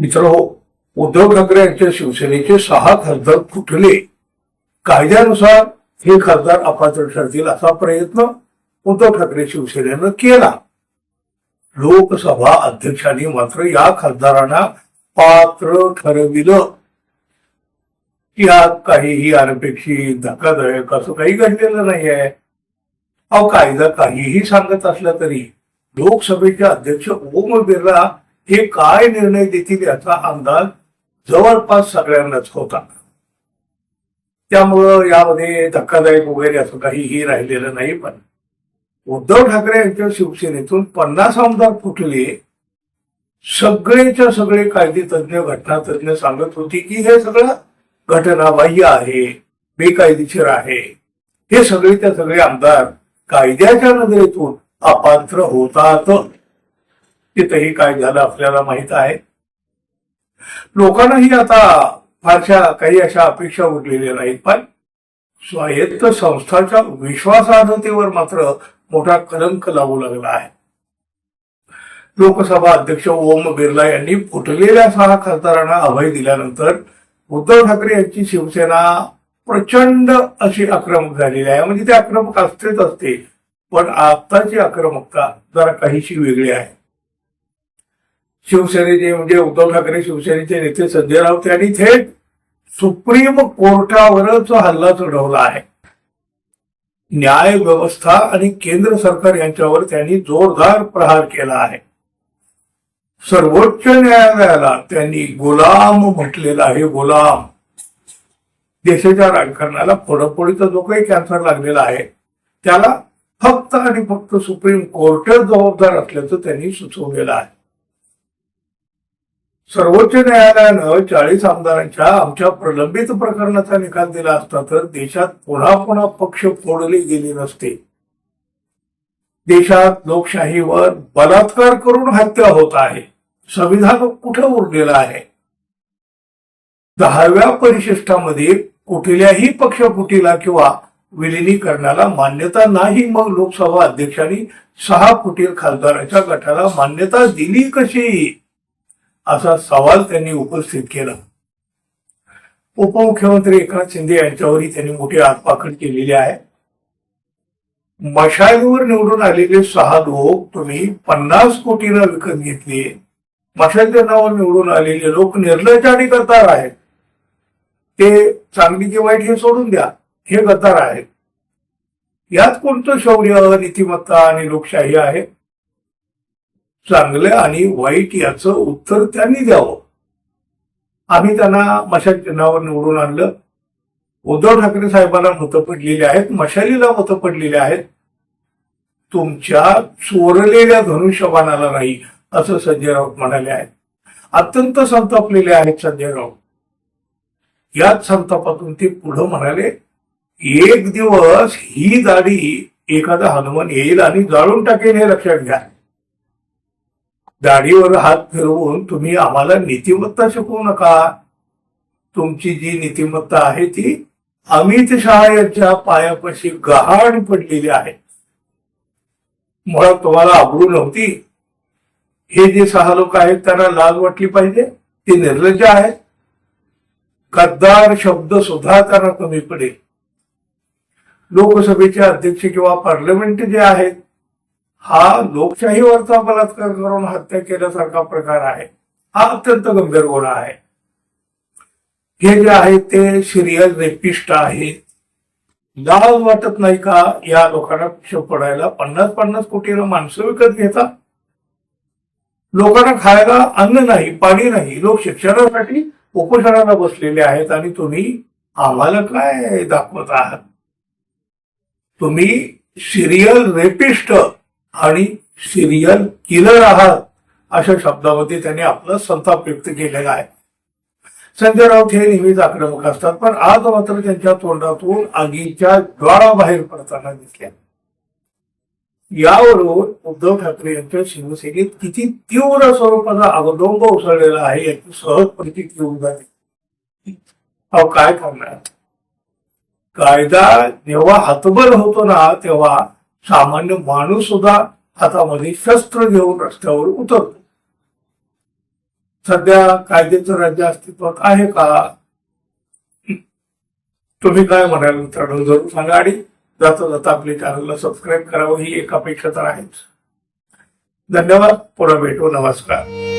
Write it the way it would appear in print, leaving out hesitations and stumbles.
मित्रहो, उद्धव ठाकरे यांच्या शिवसेनेचे 6 खासदार फुटले. कायद्यानुसार हे खासदार अपात्र ठरतील असा प्रयत्न उद्धव ठाकरे शिवसेनेनं केला. लोकसभा अध्यक्षांनी मात्र या खासदारांना पात्र ठरविलं. यात काहीही अनपेक्षित धक्कादायक असं काही घडलेलं नाहीये. कायदा काहीही सांगत असला तरी लोकसभेचे अध्यक्ष ओम बिर्ला हे काय निर्णय देतील याचा अंदाज जवळपास सगळ्यांनाच होता. त्यामुळं यामध्ये धक्कादायक वगैरे असं काहीही राहिलेलं नाही. पण उद्धव ठाकरे यांच्या शिवसेनेतून 50 आमदार फुटले. सगळेच्या सगळे कायदेतज्ञ घटनातज्ञ सांगत होते की हे सगळं घटनाबाह्य आहे, बेकायदेशीर आहे. हे सगळेच्या सगळे आमदार कायद्याच्या नजरेतून अपात्र होतात. तिथेही काय झालं आपल्याला माहित आहे. लोकांनाही आता फारशा काही अशा अपेक्षा उरलेल्या नाहीत. पण स्वायत्त संस्थांच्या विश्वासार्हतेवर मात्र मोठा कलंक लागू लागला आहे. लोकसभा अध्यक्ष ओम बिर्ला यांनी फुटलेल्या 6 खासदारांना अभय दिल्यानंतर उद्धव ठाकरे यांची शिवसेना प्रचंड अशी आक्रमक झालेली आहे. म्हणजे ते आक्रमक असतेच असते, पण आताची आक्रमकता जरा काहीशी वेगळी आहे. शिवसेनेचे म्हणजे उद्धव ठाकरे शिवसेनेचे नेते संजय राऊत यांनी थेट सुप्रीम कोर्टावरच हल्ला चढवला आहे. न्याय व्यवस्था आणि केंद्र सरकार यांच्यावर त्यांनी जोरदार प्रहार केला आहे. सर्वोच्च न्यायालयाला त्यांनी गुलाम म्हटलेला आहे. गुलाम. देशाच्या राजकारणाला फोडाफोडीचा जो काही कॅन्सर लागलेला आहे त्याला फक्त आणि फक्त सुप्रीम कोर्टच जबाबदार असल्याचं त्यांनी सुचवलेलं आहे. सर्वोच्च न्यायालयानं 40 आमदारांच्या आमच्या प्रलंबित प्रकरणाचा निकाल दिला असता तर देशात पुन्हा पुन्हा पक्ष फोडले गेले नसते. देशात लोकशाहीवर बलात्कार करून हत्या होत आहे. संविधान कुठं उरलेलं आहे? 10व्या परिशिष्टामध्ये कुठल्याही पक्षफुटीला किंवा विलिनीकरणाला मान्यता नाही. मग लोकसभा अध्यक्षांनी 6 फुटील खासदारांच्या गटाला मान्यता दिली कशी, असा सवाल त्यांनी उपस्थित केला. उपमुख्यमंत्री एकनाथ शिंदे यांच्यावरही त्यांनी मोठी आगपाखड केलेली आहे. मशालीवर निवडून आलेले 6 लोक तुम्ही 50 कोटीला विकत घेतले. मशालच्या नावावर निवडून आलेले लोक निर्लज्ज आणि गद्दार आहेत. ते चांगली की वाईट हे सोडून द्या, हे गद्दार आहेत. यात कोणतं शौर्य, नीतिमत्ता आणि लोकशाही आहे? चांगलं आणि वाईट याचं उत्तर त्यांनी द्यावं. आम्ही त्यांना मशाल चिन्हावर निवडून आणलं. उद्धव ठाकरे साहेबांना मतं पडलेली आहेत, मशालीला मतं पडलेली आहेत. तुमच्या चोरलेल्या धनुष्यबाणाला नाही, असं संजय राऊत म्हणाले आहेत. अत्यंत संतापलेले आहेत संजय राऊत. याच संतापातून ते पुढे म्हणाले, एक दिवस ही दाढी एखादा हनुमान येईल आणि जाळून टाकेल, हे लक्षात घ्या. दाढीवर हात फिरवून तुम्ही आम्हाला नीतिमत्ता शिकवू नका. तुमची जी नीतिमत्ता आहे ती अमित शहा यांच्या पायापाशी गहाण पडलेली आहे. मुळात तुम्हाला आबरू नव्हती. हे जे 6 लोक आहेत त्यांना लाज वाटली पाहिजे. ते निर्लज्ज आहेत. गद्दार शब्द सुद्धा त्यांना कमी पडेल. लोकसभेचे अध्यक्ष किंवा पार्लमेंट जे आहेत, हा लोकशाहीवरचा बलात्कार करून हत्या केल्यासारखा प्रकार आहे. हा अत्यंत गंभीर गुन्हा आहे. हे जे आहेत ते सिरियल रेपिस्ट आहेत. लाज वाटत नाही का या लोकांना पक्ष पडायला? 50-50 कोटीला माणसं विकत घेतात. लोकांना खायला अन्न नाही, पाणी नाही. लोक शिक्षणासाठी उपोषणाला बसलेले आहेत आणि तुम्ही आम्हाला काय दाखवत आहात? तुम्ही सिरियल रेपिस्ट आणि सिरियल किलर आहात, अशा शब्दामध्ये त्यांनी आपला संताप व्यक्त केलेला आहे. संजय राऊत हे नेहमीच आक्रमक असतात, पण आज मात्र त्यांच्या तोंडातून आगीच्या ज्वाळा बाहेर पडताना दिसल्या. यावरून उद्धव ठाकरे यांच्या शिवसेनेत किती तीव्र स्वरूपाचा अवडोंब उसळलेला आहे याची सहज प्रतीती येऊन जाते. काय करणार? कायदा जेव्हा हातबल होतो ना, तेव्हा सामान्य माणूस सुद्धा हातामध्ये शस्त्र घेऊन रस्त्यावर उतरतो. सध्या कायद्याचं राज्य अस्तित्वात आहे का? तुम्ही काय म्हणाल मित्रांनो, जरूर सांगा आणि जाता जाता आपल्या चॅनलला सबस्क्राईब करावं ही एक अपेक्षा तर आहेच. धन्यवाद. पुन्हा भेटू. नमस्कार.